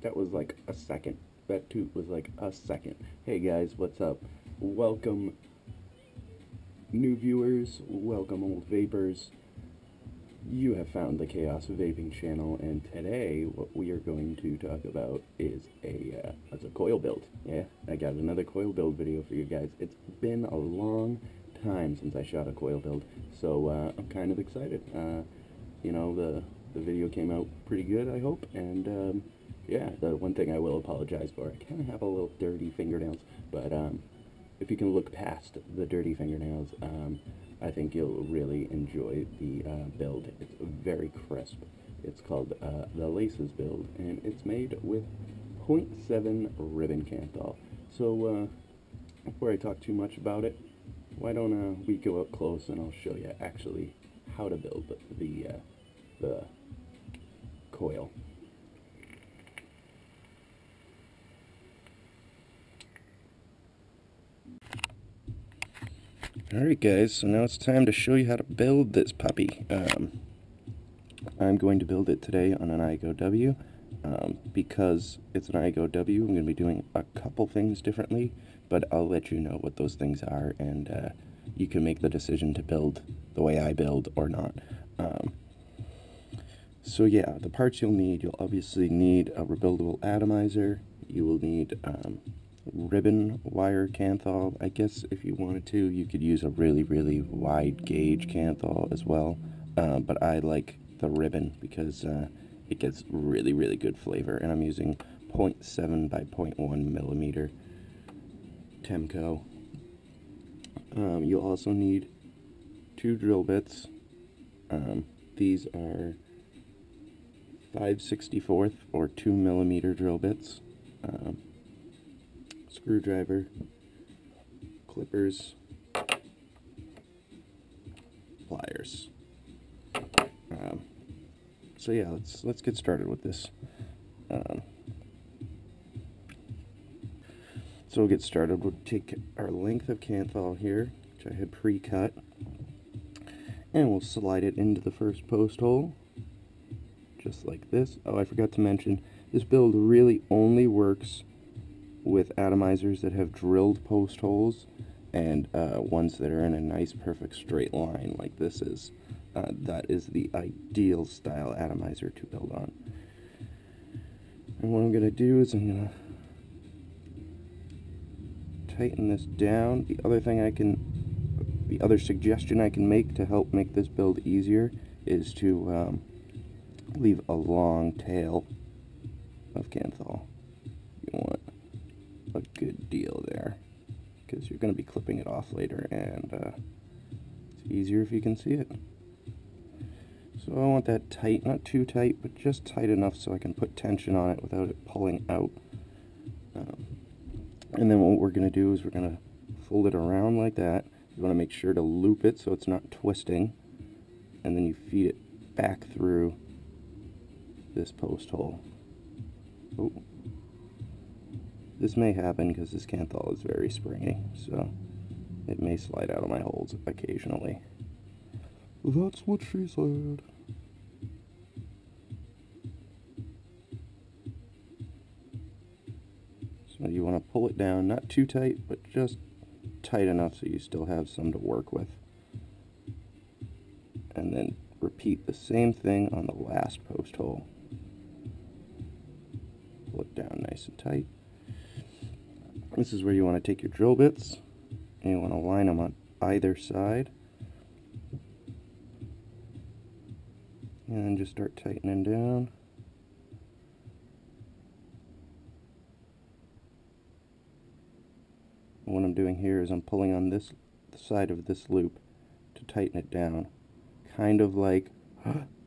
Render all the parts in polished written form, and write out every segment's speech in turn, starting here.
That was like a second. That toot was like a second. Hey guys, what's up? Welcome, new viewers. Welcome, old vapors. You have found the Chaos Vaping channel, and today what we are going to talk about is a coil build. Yeah, I got another coil build video for you guys. It's been a long time since I shot a coil build, so I'm kind of excited. The video came out pretty good, I hope, and yeah, the one thing I will apologize for, I kind of have a little dirty fingernails, but if you can look past the dirty fingernails, I think you'll really enjoy the build. It's very crisp. It's called the Laces build, and it's made with 0.7 ribbon Kanthal. So before I talk too much about it, why don't we go up close and I'll show you actually how to build the coil. Alright guys, so now it's time to show you how to build this puppy. I'm going to build it today on an iGo-W. Because it's an iGo-W, I'm going to be doing a couple things differently, but I'll let you know what those things are, and you can make the decision to build the way I build or not. So yeah, the parts you'll obviously need a rebuildable atomizer. You will need ribbon wire Kanthal. I guess if you wanted to, you could use a really, really wide gauge Kanthal as well. But I like the ribbon because it gets really, really good flavor. And I'm using 0.7 by 0.1 millimeter Temco. You'll also need 2 drill bits. These are 5/64 or 2 millimeter drill bits. Screwdriver, clippers, pliers. So yeah, let's get started with this. So we'll get started. We'll take our length of Kanthal here, which I had pre-cut, and we'll slide it into the first post hole, just like this. Oh, I forgot to mention, this build really only works with atomizers that have drilled post holes and ones that are in a nice perfect straight line like this is. That is the ideal style atomizer to build on. And what I'm going to do is I'm going to tighten this down. The other suggestion I can make to help make this build easier is to leave a long tail of Kanthal. You want a good deal there, because you're going to be clipping it off later, and it's easier if you can see it. So I want that tight, not too tight, but just tight enough so I can put tension on it without it pulling out. And then what we're going to do is we're going to fold it around like that. You want to make sure to loop it so it's not twisting, and then you feed it back through this post hole. Oh. This may happen because this Kanthal is very springy, so it may slide out of my holes occasionally. That's what she said. So you want to pull it down, not too tight, but just tight enough so you still have some to work with. And then repeat the same thing on the last post hole. Pull it down nice and tight. This is where you want to take your drill bits and you want to line them on either side, and then just start tightening down. And what I'm doing here is I'm pulling on this side of this loop to tighten it down, kind of like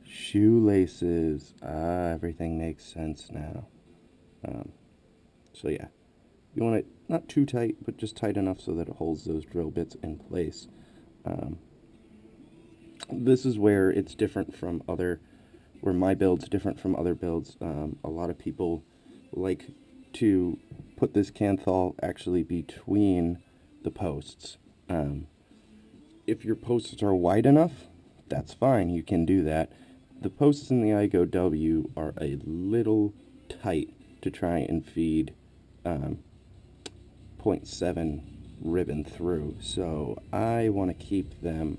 shoelaces. Everything makes sense now. So yeah, you want it not too tight, but just tight enough so that it holds those drill bits in place. This is where it's different from where my build's different from other builds. A lot of people like to put this Kanthal actually between the posts. If your posts are wide enough, that's fine, you can do that. The posts in the iGo-W are a little tight to try and feed 0.7 ribbon through, so I want to keep them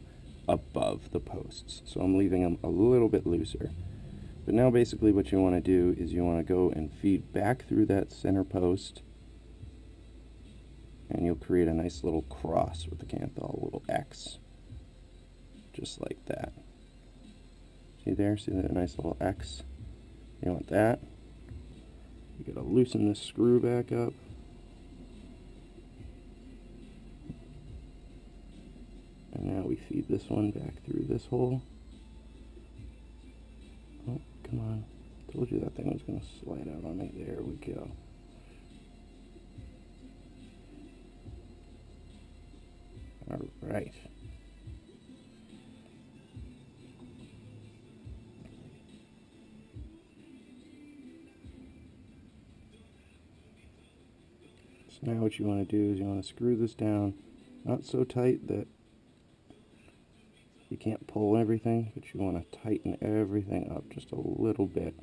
above the posts, so I'm leaving them a little bit looser. But now basically what you want to do is you want to go and feed back through that center post, and you'll create a nice little cross with the Kanthal, a little X, just like that. See there? See that nice little X? You want that. You gotta loosen this screw back up. And now we feed this one back through this hole. Oh, come on. Told you that thing was gonna slide out on me. There we go. Alright. So now what you want to do is you want to screw this down, not so tight that you can't pull everything, but you want to tighten everything up just a little bit.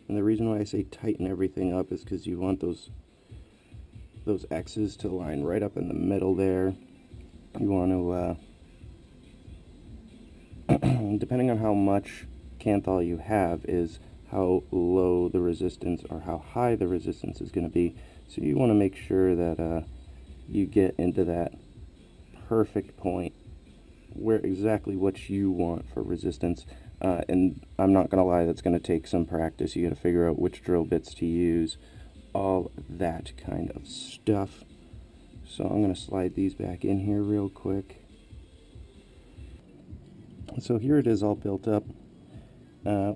And the reason why I say tighten everything up is because you want those X's to line right up in the middle there. You want to, depending on how much Kanthal you have, is how low the resistance or how high the resistance is going to be. So you want to make sure that you get into that perfect point where exactly what you want for resistance. And I'm not going to lie, that's going to take some practice. You got to figure out which drill bits to use, all that kind of stuff. So I'm going to slide these back in here real quick. So here it is all built up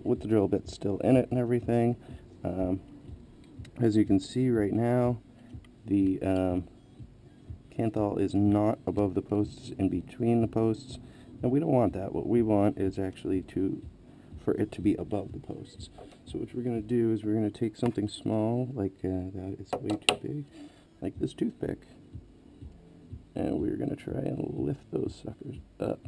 with the drill bits still in it and everything. As you can see right now, the Kanthal is not above the posts, in between the posts, and we don't want that. What we want is actually for it to be above the posts. So what we're going to do is we're going to take something small, like that is way too big, like this toothpick, and we're going to try and lift those suckers up.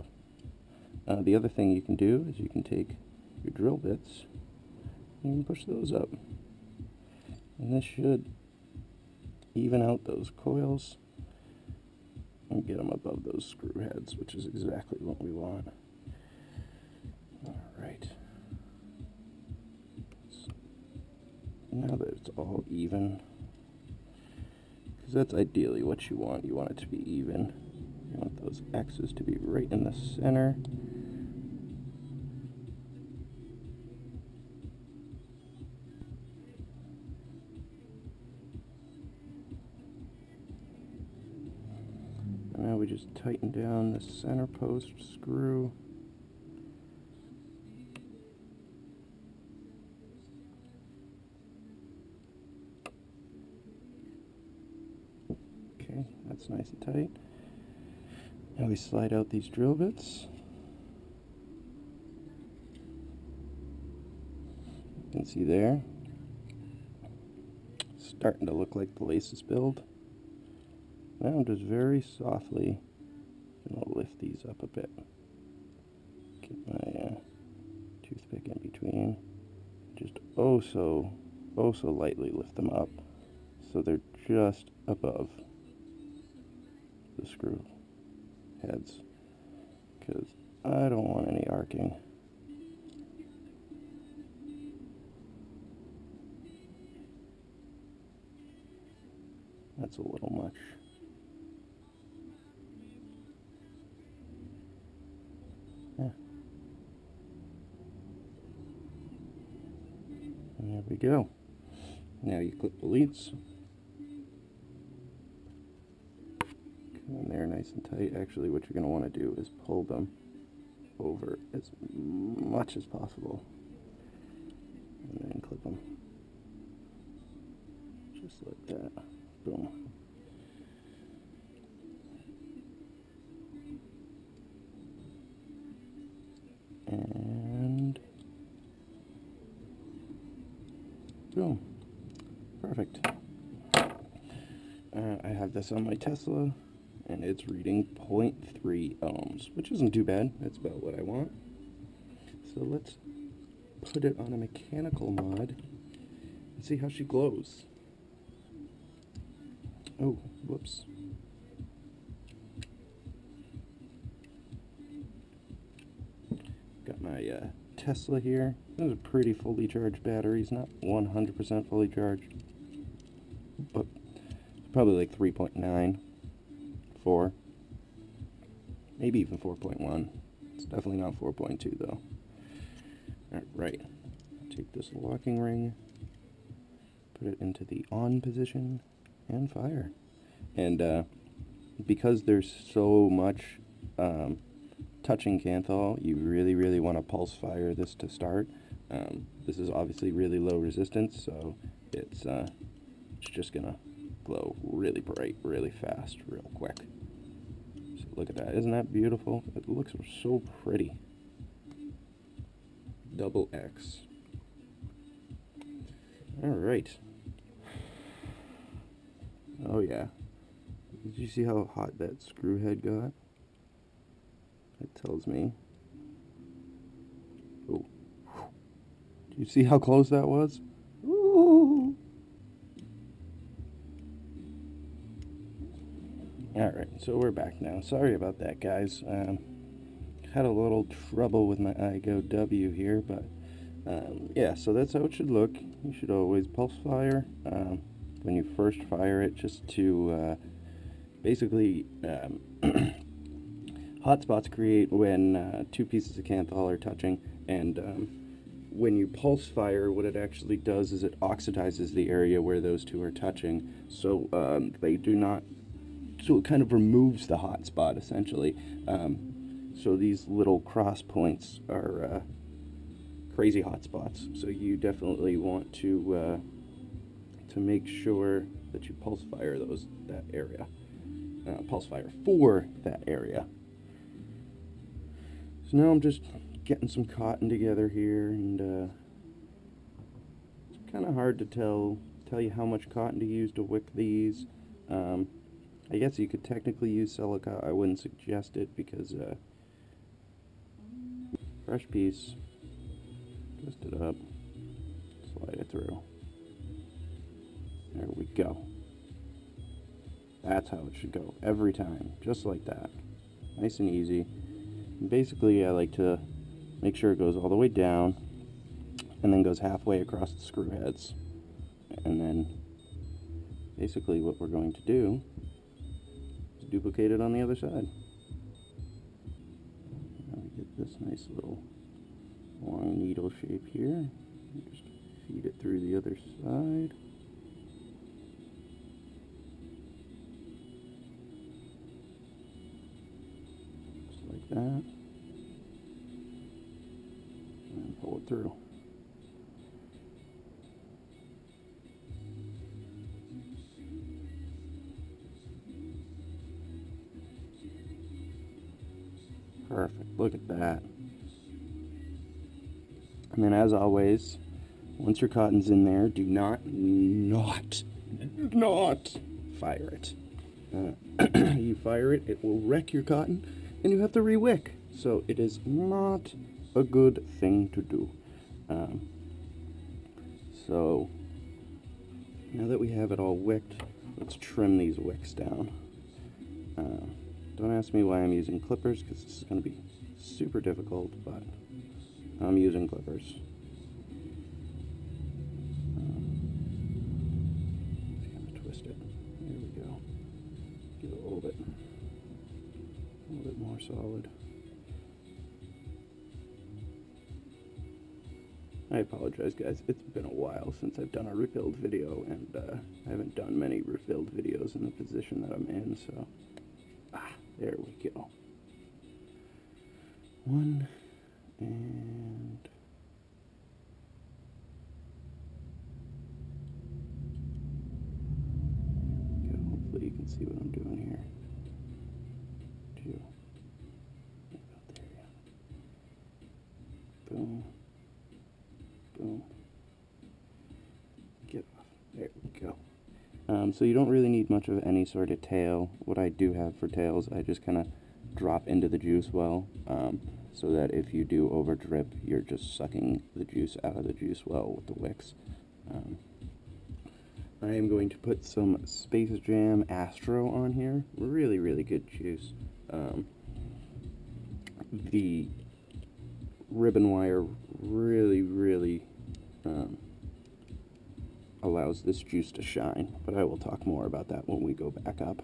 The other thing you can do is you can take your drill bits and you can push those up, and this should even out those coils and get them above those screw heads, which is exactly what we want. Alright, so now that it's all even, because that's ideally what you want it to be even. You want those X's to be right in the center. Now we just tighten down the center post screw. Okay, that's nice and tight. Now we slide out these drill bits. You can see there, it's starting to look like the laces build. Now I'm just very softly going to lift these up a bit. Get my toothpick in between. Just oh so lightly lift them up so they're just above the screw heads, because I don't want any arcing. That's a little much. Yeah. And there we go. Now you clip the leads. Come in there nice and tight. Actually, what you're going to want to do is pull them over as much as possible. And then clip them. Just like that. Boom. And boom. Perfect. I have this on my Tesla, and it's reading 0.3 ohms, which isn't too bad. That's about what I want. So let's put it on a mechanical mod and see how she glows. Oh, whoops. Got my Tesla here. Those are pretty fully charged batteries, not 100% fully charged, but probably like 3.9, 4, maybe even 4.1. It's definitely not 4.2 though. Alright, take this locking ring, put it into the on position, and fire. And because there's so much touching Kanthal, you really want to pulse fire this to start. This is obviously really low resistance, so it's just gonna glow really bright, really fast, real quick. So look at that, isn't that beautiful? It looks so pretty. Double X. Alright. Oh yeah. Did you see how hot that screw head got? It tells me. Oh. Do you see how close that was? Ooh. Alright, so we're back now. Sorry about that, guys. Had a little trouble with my iGo W here, but yeah, so that's how it should look. You should always pulse fire when you first fire it, just to basically hotspots create when two pieces of Kanthal are touching, and when you pulse fire, what it actually does is it oxidizes the area where those two are touching, so they do not, so it kind of removes the hotspot essentially. So these little cross points are crazy hotspots. So you definitely want to make sure that you pulse fire that area. Pulse fire for that area. So now I'm just getting some cotton together here, and it's kind of hard to tell you how much cotton to use to wick these. I guess you could technically use silica. I wouldn't suggest it because fresh piece, twist it up, slide it through. There we go. That's how it should go every time, just like that. Nice and easy. And basically, I like to make sure it goes all the way down and then goes halfway across the screw heads. And then basically what we're going to do is duplicate it on the other side. Now we get this nice little long needle shape here. Just feed it through the other side. Just like that. And pull it through. Perfect. Look at that. And then, as always, once your cotton's in there, do not fire it. You fire it, it will wreck your cotton, and you have to re-wick. So it is not a good thing to do. So now that we have it all wicked, let's trim these wicks down. Don't ask me why I'm using clippers, because this is going to be super difficult, but I'm using clippers. Just kind of twist it. There we go. Get it a little bit more solid. I apologize, guys. It's been a while since I've done a rebuild video, and I haven't done many rebuild videos in the position that I'm in, so... there we go. One, and... there we go. Hopefully you can see what I'm doing here. Two. About there, yeah. Boom. Boom. Get off. There we go. So you don't really need much of any sort of tail. What I do have for tails, I just kind of drop into the juice well, so that if you do over drip, you're just sucking the juice out of the juice well with the wicks. I am going to put some Space Jam Astro on here. Really, really good juice. The ribbon wire really allows this juice to shine, but I will talk more about that when we go back up.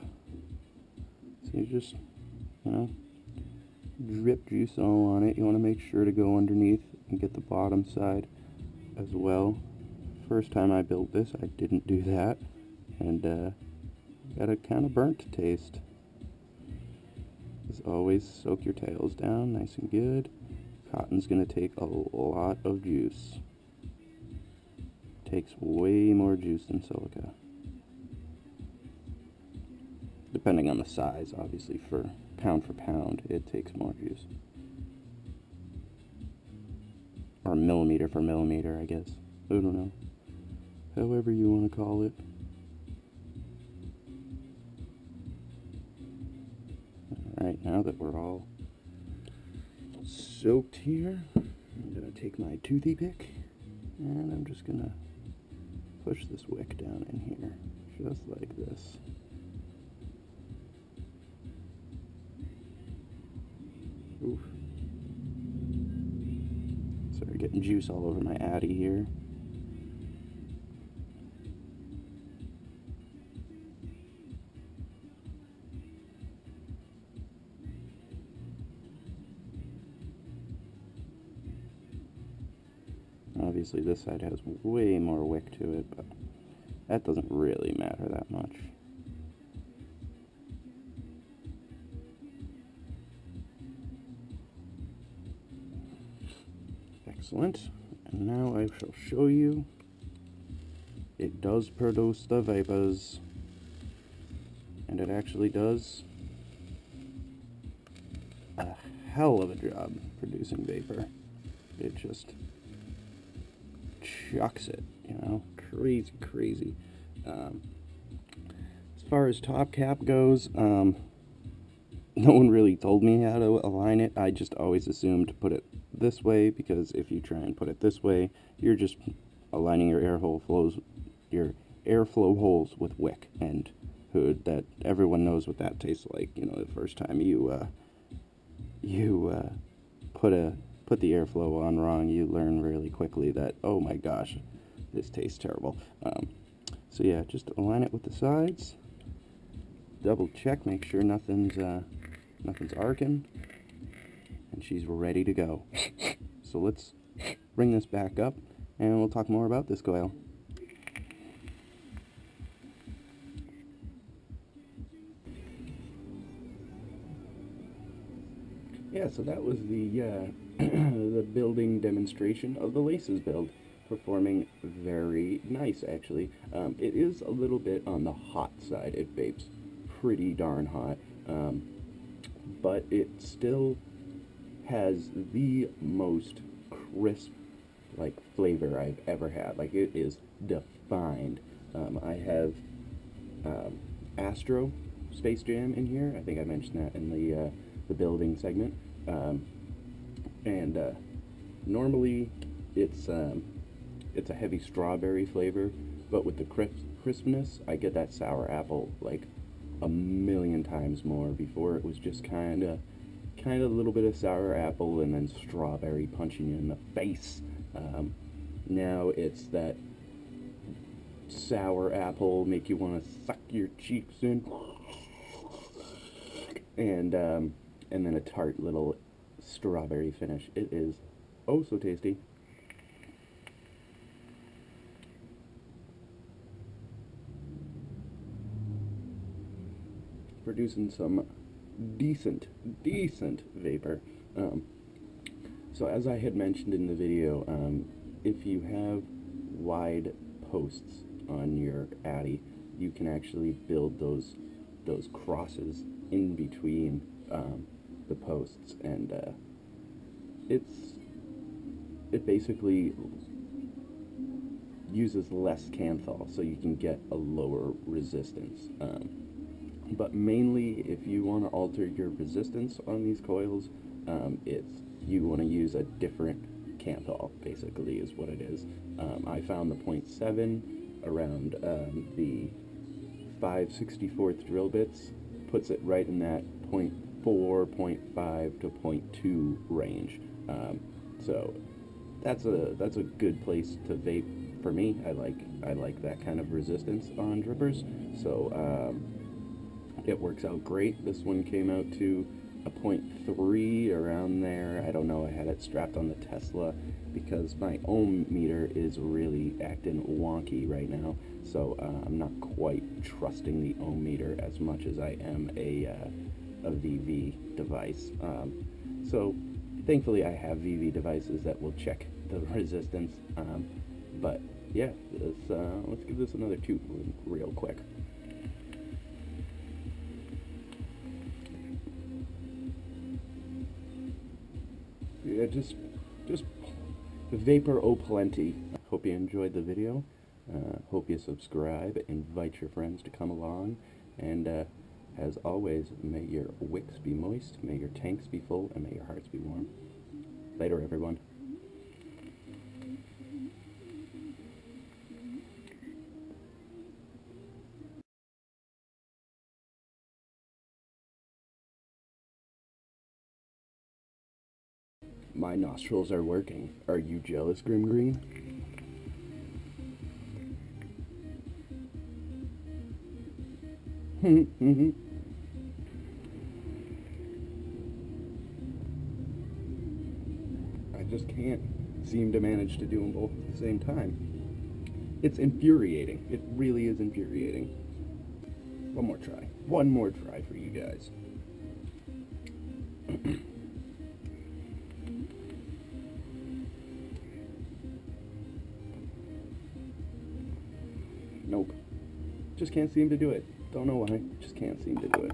So you just, drip juice all on it. You want to make sure to go underneath and get the bottom side as well. First time I built this, I didn't do that, and got a kind of burnt taste. As always, soak your tails down nice and good. Cotton's going to take a lot of juice. Takes way more juice than silica. Depending on the size, obviously, for pound, it takes more juice. Or millimeter for millimeter, I guess. I don't know. However you want to call it. Alright, now that we're all soaked here, I'm going to take my toothy pick, and I'm just going to push this wick down in here, just like this. Oof. Sorry, getting juice all over my Addy here. Obviously this side has way more wick to it, but that doesn't really matter that much. Excellent. And now I shall show you. It does produce the vapors. And it actually does a hell of a job producing vapor. It just chucks it, crazy. As far as top cap goes, no one really told me how to align it. I just always assumed to put it this way, because if you try and put it this way, you're just aligning your airflow holes with wick and hood. That everyone knows what that tastes like. The first time you put the airflow on wrong, you learn really quickly that, oh my gosh, this tastes terrible. So yeah, just align it with the sides, double check, make sure nothing's arcing, and she's ready to go. So let's bring this back up, and we'll talk more about this coil. Yeah, so that was the the building demonstration of the Laces build, performing very nice, actually. It is a little bit on the hot side. It vapes pretty darn hot, but it still has the most crisp, flavor I've ever had. It is defined. I have Astro Space Jam in here. I think I mentioned that in the building segment. Normally it's a heavy strawberry flavor, but with the crispness, I get that sour apple a million times more. Before, it was just kind of a little bit of sour apple and then strawberry punching you in the face. Now it's that sour apple, make you want to suck your cheeks in, and then a tart little strawberry finish. It is oh so tasty. Producing some decent vapor. So as I had mentioned in the video, if you have wide posts on your Addy, you can actually build those crosses in between the posts, and it basically uses less Kanthal, so you can get a lower resistance. but mainly if you want to alter your resistance on these coils, you want to use a different Kanthal, basically, is what it is. I found the 0.7 around the 5/64 drill bits, puts it right in that 0.4, 0.5 to 0.2 range. So that's a good place to vape for me. I like that kind of resistance on drippers. So it works out great. This one came out to a 0.3 around there. I don't know. I had it strapped on the Tesla because my ohm meter is really acting wonky right now. So I'm not quite trusting the ohm meter as much as I am a VV device. So thankfully I have VV devices that will check the resistance. But yeah, let's give this another toot real quick. Yeah, just vapor plenty. Hope you enjoyed the video. Hope you subscribe, invite your friends to come along, and as always, may your wicks be moist, may your tanks be full, and may your hearts be warm. Later, everyone. My nostrils are working. Are you jealous, Grim Green? I just can't seem to manage to do them both at the same time. It's infuriating. It really is infuriating. One more try. One more try for you guys. Nope. Just can't seem to do it. Don't know why. Just can't seem to do it.